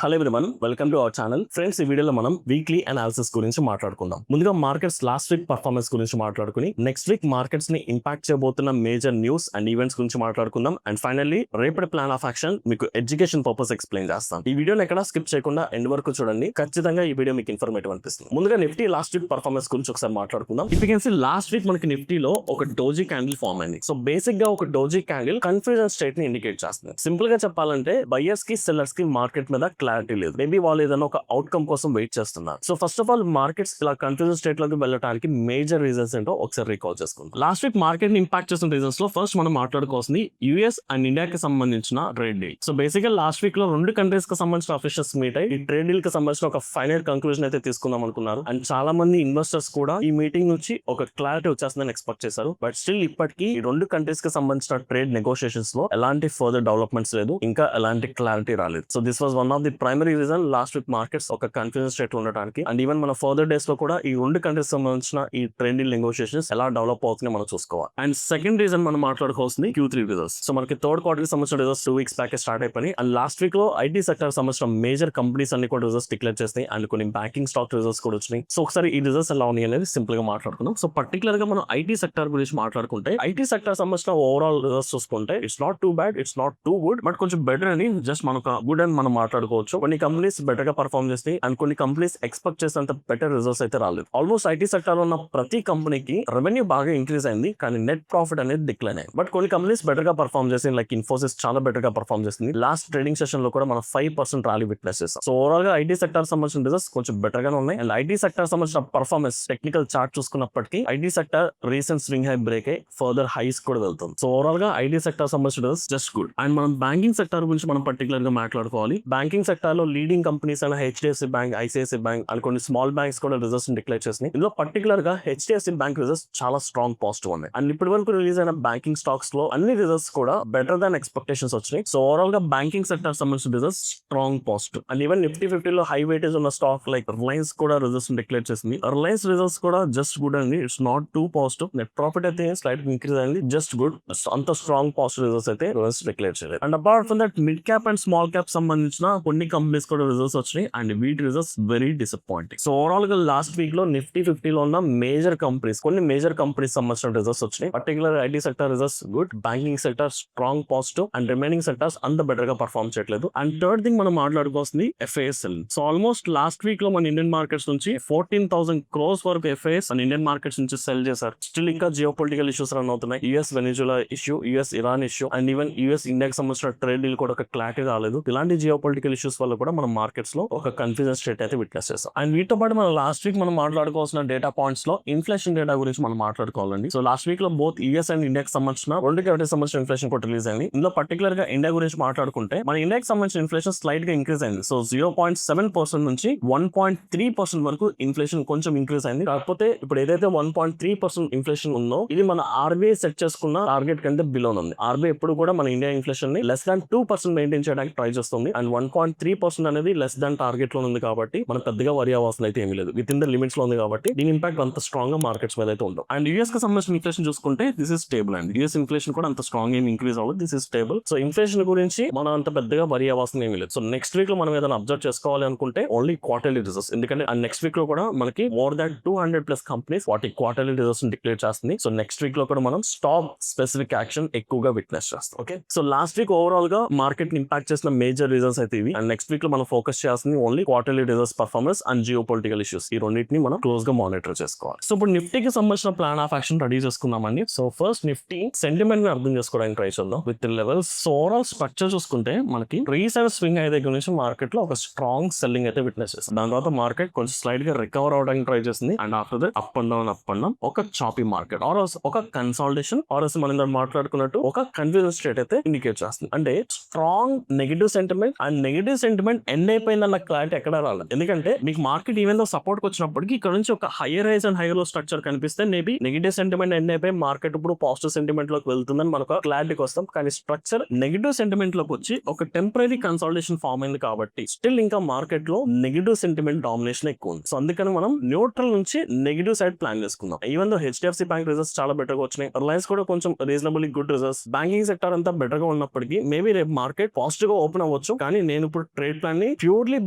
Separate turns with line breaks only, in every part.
Hello everyone, welcome to our channel. Friends, ఈ వీడియోలో మనం వీక్లీ అనాలిసిస్ గురించి మాట్లాడుకుందాం. ముందుగా మార్కెట్స్ లాస్ట్ వీక్ పర్ఫార్మెన్స్ గురించి మాట్లాడుకుని నెక్స్ట్ వీక్ మార్కెట్స్ ని ఇంపాక్ట్ చేయబోతున్న మేజర్ న్యూస్ అండ్ ఈవెంట్స్ గురించి మాట్లాడుకుందాం. అండ్ ఫైనల్లీ రేపటి ప్లాన్ ఆఫ్ యాక్షన్ మీకు ఎడ్యుకేషన్ పర్పస్ ఎక్స్ప్లెయిన్ చేస్తాం. ఈ వీడియోని ఎక్కడ స్కిప్ చేయకుండా ఎండ్ వరకు చూడండి. ఖచ్చితంగా ఈ వీడియో మీకు ఇన్ఫర్మేటివ్ అనిపిస్తుంది. ముందుగా నిఫ్టీ లాస్ట్ వీక్ పర్ఫార్మెన్స్ గురించి ఒకసారి మాట్లాడుకుందాం. If you can see last week మనకి నిఫ్టీలో ఒక డోజీ క్యాండిల్ ఫామ్ అయింది. సో బేసిక్ గా ఒక డోజీ క్యాండిల్ కన్ఫ్యూజన్ స్టేట్ ని ఇండికేట్ చేస్తుంది. సింపుల్ గా చెప్పాలంటే బయర్స్ కి సెల్లర్స్ కి మార్కెట్ మీద క్లారిటీ లేదు. మేబీ వాళ్ళు ఏదైనా ఒక అవుట్కమ్ కోసం వెయిట్ చేస్తున్నారు. So first of all markets ఇలా కన్ఫ్యూజన్ స్టేట్ లోకి వెళ్ళడానికి మేజర్ రీజన్స్ ఏంటో ఒకసారి రీకాల్ చేసుకుందాం. లాస్ట్ వీక్ మార్కెట్ ని ఇంపాక్ట్ చేసిన రీజన్స్ లో ఫస్ట్ మనం మాట్లాడుకోవాల్సింది యుఎస్ అండ్ ఇండియాకి సంబంధించిన ట్రేడ్ డీల్. సో బేసిక్ గా లాస్ట్ వీక్ లో రెండు కంట్రీస్ కి సంబంధించిన ఆఫీషియల్స్ మీట్ అయ్యి ఈ ట్రేడ్ డీల్ కి సంబంధించిన ఒక ఫైనల్ కంక్లూజన్ అయితే తీసుకుందాం అనుకున్నారు. అండ్ చాలా మంది ఇన్వెస్టర్స్ కూడా ఈ మీటింగ్ నుంచి ఒక క్లారిటీ వచ్చేస్తుందని ఎక్స్పెక్ట్ చేశారు. బట్ స్టిల్ ఇప్పటికీ ఈ రెండు కంట్రీస్ కి సంబంధించిన ట్రేడ్ నెగోషియేషన్స్ లో ఎలాంటి ఫర్దర్ డెవలప్మెంట్స్ లేదు, ఇంకా ఎలాంటి క్లారిటీ రాలేదు. So this was one of the primary reason last week markets ఒక కన్ఫ్యూజన్ స్టేట్ లో ఉండడానికి. అండ్ ఈవెన్ మన ఫర్దర్ డేస్ లో కూడా ఈ రెండు కంట్రీస్ సంబంధించిన ఈ ట్రేడ్ డీల్ నెగోషియేషన్స్ ఎలా డెవలప్ అవుతున్నాయి మనం చూసుకోవాలి. అండ్ సెకండ్ రీజన్ మనం మాట్లాడుకోవాల్సింది Q3 రిజల్ట్స్. సో మనకి థర్డ్ క్వార్టర్ కి సంబంధించిన రిజల్ట్స్ 2 వీక్స్ బ్యాక్ స్టార్ట్ అయిపోయి. అండ్ లాస్ట్ వీక్ లో ఐటీ సెక్టర్ సంబంధించిన మేజర్ కంపెనీస్ అన్ని కూడా రిజల్ట్స్ డిక్లేర్ చేస్తాయి. అండ్ కొన్ని బ్యాంకింగ్ స్టాక్ రిజల్ట్స్ కూడా వచ్చినాయి. సో ఒకసారి ఈ రిజల్ట్స్ ఎలా ఉన్నాయి అనేది సింపుల్ గా మాట్లాడుకుందాం. సో పర్టికులర్ గా మనం ఐటీ సెక్టర్ గురించి మాట్లాడుకుంటే ఐటీ సెక్టర్ సంబంధించిన ఓవరాల్ రిజల్ట్స్ చూసుకుంటే it's not too bad, it's not too good, but కొంచెం బెటర్ అని జస్ట్ మనకు గుడ్ అని మనం మాట్లాడుకోవచ్చు. కొన్ని కంపెనీస్ బెటర్ గా పర్ఫార్మ్ చేస్తాయి అండ్ కొన్ని కంపెనీస్ ఎక్స్పెక్ట్ చేసినంత బెటర్ రిజల్ట్స్ అయితే రాలేదు. ఆల్మోస్ట్ ఐటీ సెక్టర్ లో ఉన్న ప్రతి కంపెనీకి రెవెన్యూ బాగా ఇంక్రీజ్ అయింది, కానీ నెట్ ప్రాఫిట్ అనేది డిక్లైన్ అయింది. బట్ కొన్ని కంపెనీస్ బెటర్ గా పర్ఫార్మ్ చేసింది, లైక్ ఇన్ఫోసిస్ చాలా బెటర్ గా పర్ఫార్మ్ చేసింది. లాస్ట్ ట్రేడింగ్ సెషన్ లో కూడా మనం 5% ర్యాలీ విట్నెస్ చేస్తాం. సో ఓవరాల్ గా ఐటీ సెక్టర్ సంబంధించిన రిజల్ట్స్ కొంచెం బెటర్ గానే ఉన్నాయి. అండ్ ఐటీ సెక్టర్ సంబంధించిన పర్ఫార్మెన్స్ టెక్నికల్ చార్ట్ చూసుకున్నప్పటికీ IT sector recent swing high break అయి ఫర్దర్ హైస్ కూడా వెళ్తుంది. సో ఓవరాల్ గా ఐటీ సెక్టర్ సంబంధించిన రిజల్ట్స్ జస్ట్ గుడ్. అండ్ మనం బ్యాంకింగ్ సెక్టర్ గురించి మనం పర్టికులర్ గా మాట్లాడుకోవాలి. బ్యాంకింగ్ సెక్టర్ లో లీడింగ్ కంపెనీస్ అయిన HDFC bank, ICICI bank and కొన్ని స్మాల్ బ్యాంక్స్ కూడా రిజల్ట్స్ డిక్లేర్ చేసినాయి. ఇందులో పర్టికులర్ గా హెచ్డిఎఫ్సి బ్యాంక్ రిజల్ట్స్ చాలా స్ట్రాంగ్ పాజిటివ్ ఉన్నాయి. అండ్ ఇప్పటి వరకు రిలీజ్ అయిన బ్యాంకింగ్ స్టాక్స్ లో అన్ని రిజల్ట్స్ కూడా బెటర్ దాన్ ఎక్స్పెక్టేషన్స్ వచ్చినాయి. సో ఓవరాల్ గా బ్యాంకింగ్ సెక్టర్ సంబంధించిన results strong positive. And even Nifty 50 లో హై వెయిటేజ్ ఉన్న స్టాక్ లైక్ రిలయన్స్ కూడా రిజల్ట్స్ డిక్లేర్ చేసింది. రిలయన్స్ రిజల్ట్స్ కూడా జస్ట్ గుడ్ అండి, it's not two positive. Net profit అయితే స్లైట్ ఇంక్రీజ్ అయింది, జస్ట్ గుడ్. అంత స్ట్రాంగ్ పాజిటివ్ రిజల్ట్స్ అయితే రిలయన్స్ డిక్లేర్ చేయలేదు. And apart from that mid cap and small cap సంబంధించిన కొన్ని కంపెనీస్ కూడా రిజల్ట్స్ వచ్చినాయి అండ్ వీటి results very disappointing. So overall గా లాస్ట్ వీక్ లో నిఫ్టీ 50 లో ఉన్న మేజర్ కంపెనీస్ కొన్ని మేజర్ కంపెనీస్ సంబంధించిన రిజల్ట్స్ వచ్చినాయి. Particular IT sector results good, banking sector strong positive and remaining sectors అంత బెటర్ గా పర్ఫార్మ్ చేయట్లేదు. అండ్ థర్డ్ థింగ్ మనం మాట్లాడుకోవాల్సింది ఎఫ్ఐఎస్ఎల్. సో ఆల్మోస్ట్ లాస్ట్ వీక్ లో మన ఇండియన్ మార్కెట్స్ నుంచి 14,000 crores వరకు ఎఫ్ఐఎస్ మన ఇండియన్ మార్కెట్స్ నుంచి సెల్ చేశారు. స్టిల్ ఇంకా జియో పొలిటికల్ ఇష్యూస్ రన్ అవుతున్నాయి. US Venezuela issue, US Iran issue and even US ఇండియాకి సంబంధించిన ట్రేడ్ డీల్ కూడా ఒక క్లారిటీ రాలేదు. ఇలాంటి జియో పొలిటికల్ ఇష్యూస్ వల్ల కూడా మనం మార్కెట్స్ లో ఒక కన్ఫ్యూజన్ స్టేట్ అయితే విట్నెస్ చేస్తాం. అండ్ వీటితో పాటు మనం లాస్ట్ వీక్ మనం మాట్లాడుకోవాల్సిన డేటా పాయింట్స్ లో ఇన్ఫ్లేషన్ డేటా గురించి మనం మాట్లాడుకోవాలండి. సో లాస్ట్ వీక్ లో బోత్ యుఎస్ అండ్ ఇండియాకి సంబంధించిన రెండు కంట్రీస్ సంబంధించిన ఇన్ఫ్లేషన్ కూడా రిలీజ్ అయింది. ఇందులో పర్టికులర్ గా ఇండియా గురించి మాట్లాడుకుంటే మన ఇండియాకి సంబంధించిన ఇన్ఫ్లేషన్ స్లైట్ గా ఇంక్రీజ్ అయింది. సో 0.7% నుంచి 1.3% వరకు ఇన్ఫ్లేషన్ కొంచెం ఇంక్రీజ్ అయింది. కాకపోతే ఇప్పుడు ఏదైతే 1.3% ఇన్ఫ్లేషన్ ఉందో ఇది మన ఆర్బీఐ సెట్ చేసుకున్న టార్గెట్ కంటే బిలో ఉంది. ఆర్బీఐ ఎప్పుడు కూడా మన ఇండియా ఇన్ఫ్లేషన్ ని లెస్ దాన్ 2% మెయింటైన్ చేయడానికి ట్రై చేస్తుంది. అండ్ 1.3% అనేది లెస్ దాన్ టార్గెట్ లో ఉంది కాబట్టి మనం పెద్దగా వరి అవ్వాల్సిన అయితే ఏమీ లేదు. విత్ ఇన్ ద లిమిట్స్ లో ఉంది కాబట్టి దీని ఇంపాక్ట్ అంత స్ట్రాంగ్ గా మార్కెట్స్ మీద అయితే ఉండవు. అండ్ యూఎస్ కి సంబంధించిన ఇన్ఫ్లేషన్ చూసుకుంటే this is stable and US inflation కూడా అంత స్ట్రాంగ్ ఏమి ఇంక్రీజ్ అవ్వదు. This is stable. So inflation గురించి మనం అంత పెద్దగా వరి అవ్వాల్సిన ఏమీ లేదు. సో నెక్స్ట్ వీక్ లో మనం ఏదైనా అబ్జర్వ్ చేసుకోవాలి అనుకుంటే ఓన్లీ క్వార్టర్లీ రిజల్ట్స్. ఎందుకంటే నెక్స్ట్ వీక్ లో కూడా మనకి మోర్ దాన్ 200+ కంపెనీస్ వాటి క్వార్టర్లీ రిజల్ట్స్ డిక్లేర్ చేస్తుంది. సో నెక్స్ట్ వీక్ లో కూడా మనం స్టాక్ స్పెసిఫిక్ యాక్షన్ ఎక్కువగా విట్నెస్ చేస్తాం. Okay, so last week overall గా మార్కెట్ ని ఇంపాక్ట్ చేసిన మేజర్ రీజన్స్ అయితే ఇవి. అండ్ నెక్స్ట్ వీక్ లో మనం ఫోకస్ చేయాల్సింది only quarterly results performance and geo political issues. ఈ రెండింటిని మనం క్లోజ్ గా మానిటర్ చేసుకోవాలి. సో ఇప్పుడు నిఫ్టీకి సంబంధించిన ప్లాన్ ఆఫ్ యాక్షన్ రెడీ చేసుకుందామండి. సో ఫస్ట్ నిఫ్టీ సెంటిమెంట్ ని అర్థం చేసుకోవడానికి ట్రై చేద్దాం with levels. So overall structure చూసుకుంటే మనకి రీసెంట్ స్వింగ్ అయ్యే దగ్గర నుంచి మార్కెట్ లో ఒక స్ట్రాంగ్ సెల్లింగ్ అయితే విట్నెస్ చేస్తుంది. దాని తర్వాత మార్కెట్ కొంచెం స్లైడ్ గా రికవర్ అవడానికి ట్రై చేసింది. And after that up and down ఒక చాపీ మార్కెట్ ఆర్ ఒక కన్సాలిడేషన్ ఆర్ మనం మాట్లాడుకున్నట్టు ఒక కన్ఫ్యూజన్ స్టేట్ అయితే ఇండికేట్ చేస్తుంది. అంటే strong negative sentiment and negative sentiment end అయిపోయిందన్న క్లారిటీ ఎక్కడ రాలేదు. ఎందుకంటే మీకు మార్కెట్ ఈవెన్ తో సపోర్ట్ వచ్చినప్పటికీ ఇక్కడ నుంచి ఒక higher highs and higher low structure కనిపిస్తే మేబీ నెగిటివ్ సెంటిమెంట్ ఎండ్ అయిపోయి మార్కెట్ ఇప్పుడు పాజిటివ్ సెంటిమెంట్ లోకి వెళ్తుందని మనకు క్లారిటీకి వస్తాం. కానీ స్ట్రక్చర్ నెగిటివ్ సెంటిమెంట్ లోకి వచ్చి ఒక టెంపరీ కన్సాలిడేషన్ ఫామ్ అయింది కాబట్టి స్టిల్ ఇంకా మార్కెట్ లో నెగిటివ్ సెంటిమెంట్ డామినేషన్ ఎక్కువ ఉంది. సో అందుకని మనం న్యూట్రల్ నుంచి నెగిటివ్ సైడ్ ప్లాన్ చేసుకుందాం. Even though HDFC bank results చాలా బెటర్ గా వచ్చినాయి. రిలయన్స్ కూడా కొంచెం reasonably good results. Banking sector అంతా బెటర్ గా ఉన్నప్పటికీ మేబీ రేపు మార్కెట్ పాజిటివ్ గా ఓపెన్ అవ్వచ్చు. కానీ నేను ఇప్పుడు ట్రేడ్ ప్లాన్ ని ప్యూర్లీ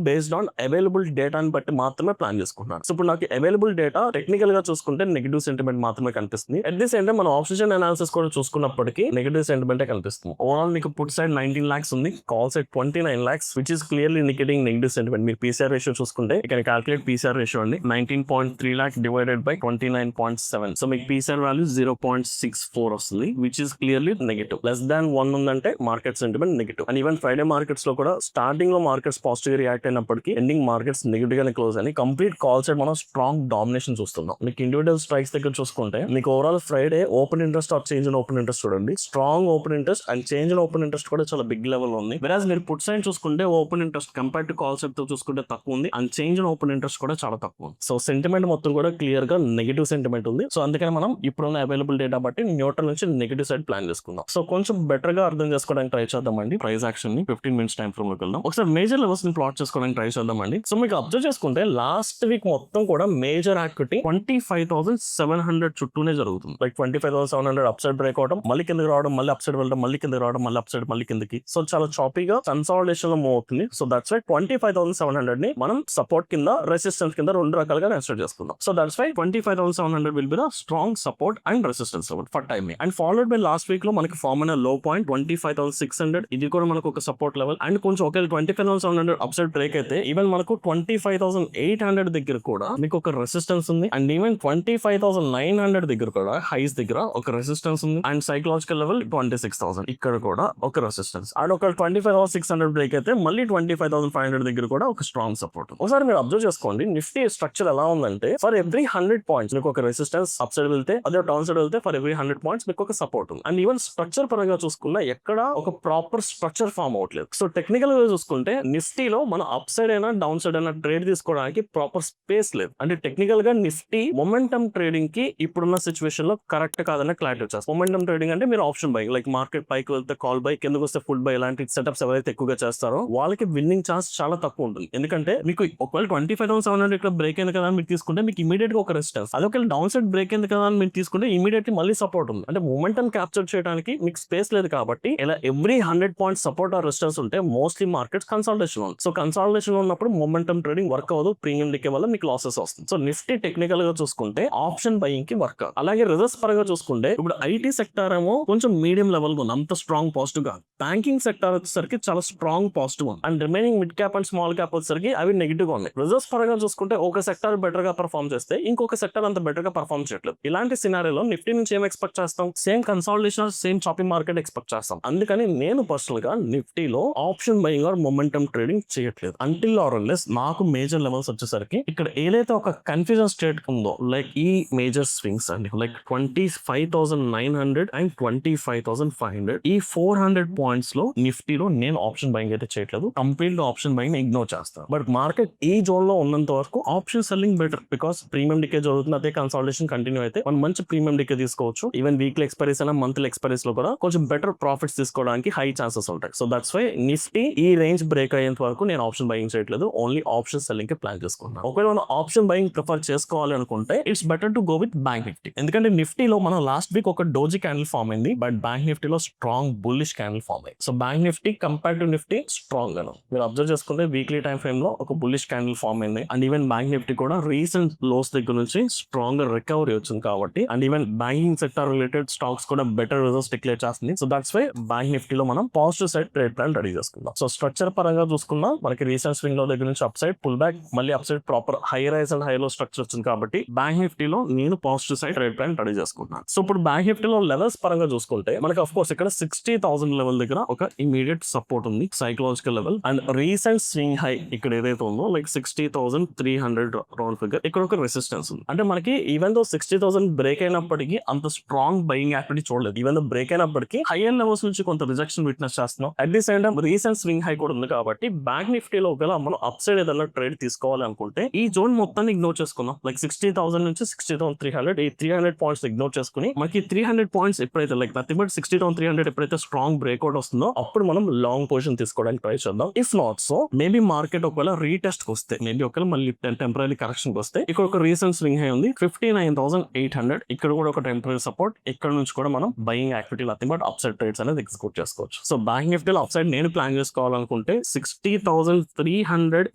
బేస్డ్ ఆన్ అవైలబుల్ డేటాని బట్టి మాత్రమే ప్లాన్ చేసుకుంటున్నాను. సో ఇప్పుడు నాకు అవైలబుల్ డేటా టెక్నికల్ గా చూసుకుంటే నెగిటివ్ సెంటిమెంట్ మాత్రమే కనిపిస్తుంది. అట్ ది సేమ్ టైం మన ఆప్షన్ అనాలిసిస్ కూడా చూసుకున్నప్పటికీ నెగిటివ్ సెంటిమెంటే కనిపిస్తుంది. ఓవరాల్ మీకు పుట్ సైడ్ 19 lakhs ఉంది, call side 29 lakhs, which is clearly indicating negative sentiment. మీరు పీసీఆర్ రేషియో చూసుకుంటే ఇక్కడ క్యాల్కులేట్ పీసీఆర్ రేషియో అండి 19.3 lakh డివైడెడ్ బై 29.7. సో మీకు పీసీఆర్ వాల్యూ 0.64 వస్తుంది, which is clearly negative. Less than 1 ఉందంటే market sentiment negative. And even Friday markets లో కూడా starting లో మార్కెట్స్ పాజిటివ్ గా రియాక్ట్ అయినప్పటికీ ఎండింగ్ మార్కెట్స్ నెగిటివ్ గానే క్లోజ్ అని కంప్లీట్ కాల్ సైడ్ మనం స్ట్రాంగ్ డామినేషన్ చూస్తున్నాం. మీకు ఇండివిజువల్ స్ట్రైక్స్ దగ్గర చూసుకుంటే మీకు overall Friday open interest or change in open interest చూడండి, strong open interest and change in open interest కూడా చాలా బిగ్ లెవెల్ ఉంది. వెరాజ్ మీరు పుట్ సైడ్ చూసుకుంటే open interest compare to call side తో చూసుకుంటే తక్కువ ఉంది and change in open interest కూడా చాలా తక్కువ ఉంది. సో సెంటిమెంట్ మొత్తం కూడా క్లియర్ గా నెగిటివ్ సెంటిమెంట్ ఉంది. సో అందుకని మనం ఇప్పుడున్న అవైలబుల్ డేటా బట్టి న్యూట్రల్ నుంచి నెగిటివ్ సైడ్ ప్లాన్ చేసుకుందాం. సో కొంచెం బెటర్ గా అర్థం చేసుకోవడానికి ట్రై చేద్దామండి ప్రైస్ యాక్షన్ ని. 15 minutes టైం ఫ్రేమ్ లోకి వెళ్దాం. ఒకసారి మేజర్ లెవెల్స్ ని ప్లాట్ చేసుకోవడానికి ట్రై చేద్దామండి. సో మీకు అబ్జర్వ్ చేసుకుంటే లాస్ట్ వీక్ మొత్తం కూడా మేజర్ యాక్టివిటీ 25,700 చుట్టూనే జరుగుతుంది. లైక్ 25,700 అప్ సైడ్ బ్రేక్ అవడం, మళ్ళీ కిందకి రావడం, మళ్ళీ అప్ సైడ్ వెళ్ళడం, మళ్ళీ కిందకి రావడం, మళ్ళీ అప్ సైడ్, మళ్ళీ కిందకి. సో చాలా చాపీగా కన్సాలిడేషన్ లో మూవ్ అవుతుంది. సో దట్స్ వై 25,700 ని మనం సపోర్ట్ కింద, రెసిస్టెన్స్ కింద రెండు రకాలుగా కన్సిడర్ చేసుకుందాం. So that's why 25,700 will be the strong support and resistance level for timing. And followed by last week లో మనకి ఫార్మ్ అయిన లో పాయింట్ 25,600, ఇది కూడా మనకు ఒక సపోర్ట్ లెవెల్. అండ్ కొంచెం ఒకవేళ 25,700 అప్ సైడ్ బ్రేక్ అయితే ఈవెన్ మనకు 25,800 దగ్గర కూడా మీకు ఒక రెసిస్టెన్స్ ఉంది. అండ్ ఈవెన్ 25,900 దగ్గర కూడా హైస్ దగ్గర ఒక రెసిస్టెన్స్ ఉంది. అండ్ సైకలాజికల్ లెవెల్ 26,000 ఇక్కడ కూడా ఒక రెసిస్టెన్స్. అండ్ ఒక 25,600 బ్రేక్ అయితే మళ్ళీ 25,500 దగ్గర కూడా ఒక స్ట్రాంగ్ సపోర్ట్. ఒకసారి మీరు అబ్జర్వ్ చేసుకోండి నిఫ్టీ స్ట్రక్చర్ ఎలా ఉందంటే ఫర్ ఎవ్రీ 100 పాయింట్స్ మీకు ఒక రెసిస్టెన్స్ అప్ సైడ్ వెళ్తే, అదే డౌన్ సైడ్ వెళ్తే ఫర్ ఎవ్రీ 100 పాయింట్స్ మీకు ఒక సపోర్ట్ ఉంది. అండ్ ఈవెన్ స్ట్రక్చర్ పరంగా చూసుకున్నా ఎక్కడ ఒక ప్రాపర్ స్ట్రక్చర్ ఫామ్ అవట్లేదు. సో టెక్నికల్ గా చూసుకుంటే నిఫ్టీలో మన అప్ సైడ్ అయినా డౌన్ సైడ్ అయినా ట్రేడ్ తీసుకోవడానికి ప్రాపర్ స్పేస్ లేదు. అంటే టెక్నికల్ గా నిఫ్టీ మొమెంటం ట్రేడింగ్ కి ఇప్పుడున్న సిచువేషన్ లో కరెక్ట్ కాదన్న క్లారిటీ వచ్చేస్తుంది. మొమెంటం ట్రేడింగ్ అంటే మీరు ఆప్షన్ బై, లైక్ మార్కెట్ పైకి వెళ్తే కాల్ బై, కిందకి వస్తే ఫుల్ బై, ఇలాంటి సెటప్స్ ఎవరైతే ఎక్కువగా చేస్తారో వాళ్ళకి విన్నింగ్ ఛాన్స్ చాలా తక్కువ ఉంటుంది. ఎందుకంటే మీకు ఒకవేళ 25,700 ఇక్కడ బ్రేక్ అయింది కదా అని మీరు తీసుకుంటే మీకు ఇమీడియట్ గా ఒక రెసిస్టెన్స్, అది ఒకవేళ డౌన్ సైడ్ బ్రేక్ అయింది కదా అని మీరు తీసుకుంటే ఇమీడియట్లీ మళ్ళీ సపోర్ట్ ఉంది. అంటే మొమెంటం క్యాప్చర్ చేయడానికి మీకు స్పేస్ లేదు. కాబట్టి ఇలా every 100 points support or resistance ఉంటే మోస్ట్లీ మార్కెట్స్ కన్సాలిడేషన్ ఉంది. సో కన్సాలిడేషన్ ఉన్నప్పుడు మొమెంటం ట్రేడింగ్ వర్క్ అవ్వదు, ప్రీమియం డికే వల్ల మీకు లాసెస్ వస్తుంది. సో నిఫ్టీ టెక్నికల్ గా చూసుకుంటే ఆప్షన్ బయింగ్ కి వర్క్. అలాగే రిజర్వ్స్ పరంగా చూసుకుంటే ఇప్పుడు ఐటీ సెక్టార్ ఏమో కొంచెం మీడియం లెవెల్ గా ఉంది, అంత స్ట్రాంగ్ పాజిటివ్ గా. బ్యాంకింగ్ సెక్టార్ వచ్చేసరికి చాలా స్ట్రాంగ్ పాజిటివ్ ఉంది. And remaining mid cap and small cap వచ్చేసరికి అవి నెగిటివ్ గా ఉన్నాయి. రిజర్వ్స్ పరంగా చూసుకుంటే ఒక సెక్టార్ బెటర్ గా పర్ఫార్మ్ చేస్తే ఇంకొక సెక్టార్ అంత బెటర్ గా పర్ఫార్మ్ చేయట్లేదు. ఇలాంటి సినారియోలో నిఫ్టీ నుంచి ఏం ఎక్స్పెక్ట్ చేస్తాం? Same consolidation, same shopping market expect చేస్తాం. అందుకని నేను పర్సనల్ గా నిఫ్టీలో option buying are momentum trading చేయట్లేదు అంటిల్ ఆర్ అన్లెస్ నాకు మేజర్ లెవెల్స్ వచ్చేసరికి ఇక్కడ ఏదైతే ఒక కన్ఫ్యూజన్ స్టేట్ ఉందో, లైక్ ఈ మేజర్ స్వింగ్స్ అండి, లైక్ 25,900 అండ్ 25,500, ఈ 400 పాయింట్స్ లో నిఫ్టీలో నేను ఆప్షన్ బయింగ్ అయితే చేయట్లేదు. కంప్లీట్ ఆప్షన్ బయింగ్ ఇగ్నోర్ చేస్తాను. బట్ మార్కెట్ ఈ జోన్ లో ఉన్నంత వరకు option selling better, because premium decay జరుగుతుంది. అదే కన్సాలిడేషన్ కంటిన్యూ అయితే మనం మంచి ప్రీమియం డికే తీసుకోవచ్చు. ఈవెన్ వీక్లీ ఎక్స్పైరీస్ అయినా మంత్లీ ఎక్స్పైరీస్ లో కూడా కొంచెం బెటర్ ప్రాఫిట్స్ తీసుకోవడానికి హై ఛాన్సెస్ ఉంటాయి. సో దట్స్ వై నిఫ్టీ ఈ రేంజ్ బ్రేక్ అయ్యేంత వరకు నేను ఆప్షన్ బయింగ్ చేయట్లేదు, ఓన్లీ ఆప్షన్ సెల్లింగ్ కి ప్లాన్ చేసుకుంటున్నాను. ఒకవేళ మనం ఆప్షన్ బయింగ్ ప్రిఫర్ చేసుకోవాలి అనుకుంటే it's better to go with bank Nifty. ఎందుకంటే నిఫ్టీలో మనం లాస్ట్ వీక్ ఒక డోజీ క్యాండిల్ ఫామ్ అయింది, బట్ బ్యాంక్ నిఫ్టీలో స్ట్రాంగ్ బుల్లిష్ క్యాండిల్ ఫామ్ అయింది. So bank Nifty compare to Nifty strong గాను మీరు అబ్జర్వ్ చేసుకుంటే వీక్లీ టైం ఫ్రేమ్ లో ఒక బుల్లిష్ క్యాండిల్ ఫామ్ అయింది. అండ్ ఈవెన్ బ్యాంక్ నిఫ్టీ కూడా రీసెంట్ లోస్ దగ్గర నుంచి స్ట్రాంగ్ రికవరీ వచ్చింది కాబట్టి, and even banking sector related stocks కూడా బెటర్ రిజల్ట్స్ డిక్లేర్ చేస్తుంది. సో దట్స్ వై బ్యాంక్ నిఫ్టీలో మనం positive side trade plan ready చేసుకుందాం. సో స్ట్రక్చర్ పరంగా చూసుకున్నా మనకి రీసెంట్ స్వింగ్ లో దగ్గర నుంచి అప్ సైడ్ పుల్ బ్యాక్, మళ్ళీ up side proper high rise and high low structure వచ్చింది కాబట్టి బ్యాంక్ నిఫ్టీలో నేను positive side trade plan ready చేసుకుంటున్నాను. సో ఇప్పుడు బ్యాంక్ నిఫ్టీలో లెవెల్స్ పరంగా చూసుకుంటే మనకి ఆఫ్ కోర్స్ ఇక్కడ 60,000 లెవెల్ దగ్గర ఒక ఇమీడియట్ సపోర్ట్ ఉంది, psychological level. And recent swing high ఇక్కడ ఏదైతే ఉందో లైక్ 60,300 రౌండ్ ఫిగర్, ఇక్కడ ఒక రెసిస్టెన్స్ ఉంది. అంటే మనకి ఈవెన్ దో 60,000 బ్రేక్ అయినప్పటికీ అంత స్ట్రాంగ్ బయింగ్ యాక్టివిటీ చూడలేదు. ఈవెన్ దో బ్రేక్ అయినప్పటికీ హై అండ్ లెవెల్స్ నుంచి కొంత రిజెక్షన్ విట్నెస్ చేస్తున్నాం. At the same time recent swing high కూడా ఉంది కాబట్టి బ్యాంక్ నిఫ్టీలో ఒకవేళ మనం అప్ సైడ్ ఏదైనా ట్రేడ్ తీసుకోవాలి అనుకుంటే ఈ జోన్ మొత్తాన్ని ఇగ్నోర్ చేసుకున్నాం. లైక్ 60,000 నుంచి 60,300, ఈ 300 పాయింట్స్ ఇగ్నోర్ చేసుకుని మనకి 300 పాయింట్స్ ఎప్పుడైతే లైక్ నథింగ్ బట్ 60,300 ఎప్పుడైతే స్ట్రాంగ్ బ్రేక్అవుట్ వస్తుందో అప్పుడు మనం లాంగ్ పొజిషన్ తీసుకోవడానికి ట్రై చేద్దాం. If not so maybe market ఒకవేళ రీటెస్ట్ వస్తే, మేబీ ఒకవేళ మళ్ళీ టెంపరీ కరెక్షన్ వస్తే ఇక్కడ ఒక రీసెంట్ స్వింగ్ హై ఉంది 59,800, ఇక్కడ కూడా ఒక టెంపరీ సపోర్ట్. ఇక్కడ నుంచి కూడా మనం buying activity nothing but up side trades అనేది ఎగ్జిక్యూట్ చేసుకోవచ్చు. సో బ్యాంక్ నిఫ్టీలో అప్ సైడ్ నేను ప్లాన్ చేసుకోవాలనుకుంటే చేసుకుంటే 60,300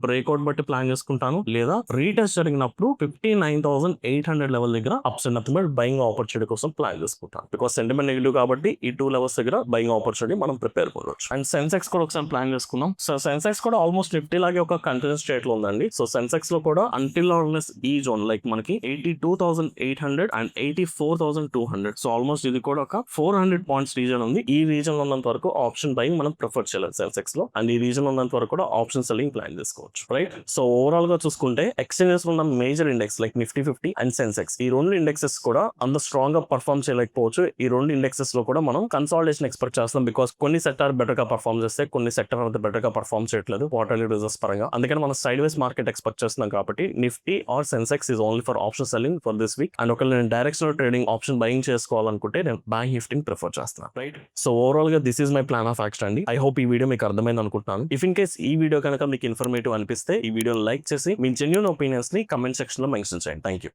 బ్రేక్అవుట్ బట్టి ప్లాన్ చేసుకుంటాను, లేదా రీటెస్ట్ జరిగినప్పుడు 59,800 లెవెల్ దగ్గర ups and nothing but buying opportunity కోసం ప్లాన్ చేసుకుంటాను. బికాస్ సెంటిమెంట్ నెగిటివ్ కాబట్టి ఈ 2 లెవెల్స్ దగ్గర బయింగ్ ఆపర్చునిటీ మనం ప్రిపేర్ కావచ్చు. అండ్ సెన్సెక్స్ కూడా ఒకసారి ప్లాన్ చేసుకుందాం. సో సెన్సెక్స్ కూడా ఆల్మోస్ట్ నిఫ్టీ లాగే ఒక కంటిన్యూస్ స్టేట్ లో ఉందండి. సో సెన్సెక్స్ లో కూడా అంటిల్ ఆల్మోస్ట్ ఈ జోన్ లైక్ మనకి 82,800 అండ్ 84,200. సో ఆల్మోస్ట్ ఇది కూడా ఒక 400 పాయింట్స్ రీజన్ ఉంది. ఈ రీజన్ లో ఉన్నంత వరకు ఆప్షన్ బయింగ్ మనం ప్రిఫర్ చేయలేదు సెన్సెక్స్ లో, అండ్ ఈ రీజన్ లో ఉన్నంత వరకు కూడా ఆప్షన్ సెల్లింగ్ ప్లాన్ చేసుకోవచ్చు, రైట్? సో ఓవరాల్ గా చూసుకుంటే ఎక్స్చేంజెస్ ఉన్న major index like Nifty 50 and Sensex, ఈ రెండు ఇండెక్సెస్ కూడా అంత స్ట్రాంగ్ గా పర్ఫార్మ్ చేయలేకపోవచ్చు. ఈ రెండు ఇండెక్సెస్ లో కూడా మనం కన్సాలిడేషన్ ఎక్స్పెక్ట్ చేస్తాం. బికాస్ కొన్ని సెక్టార్ బెటర్ గా పర్ఫార్మ్ చేస్తే కొన్ని సెక్టార్ అంత బెటర్ గా పర్ఫార్మ్ చేయట్లేదు క్వార్టర్లీ రిజల్ట్స్ పరంగా. అందుకని మనం సైడ్ వేస్ మార్కెట్ ఎక్స్పెక్ట్ చేస్తున్నాం కాబట్టి Nifty or Sensex is only for option selling for this week. And ఒకవేళ నేను డైరెక్షనల్ ట్రేడింగ్ ఆప్షన్ బయింగ్ చేసుకోవాలనుకుంటే నేను బ్యాంక్ నిఫ్టీని ప్రిఫర్ చేస్తున్నాను, రైట్? సో ఓవరాల్ గా this is my plan of action అండి. ఐ హోప్ ఈ వీడియో మీకు అర్థమైంది అనుకుంటున్నాను. ఇఫ్ ఇన్ కేస్ ఈ వీడియో కనుక మీకు ఇన్ఫర్మేటివ్ అనిపిస్తే ఈ వీడియోని లైక్ చేసి మీ జెన్యూన్ ఒపీనియన్స్ ని కమెంట్ సెక్షన్ లో మెన్షన్ చేయండి. Thank you.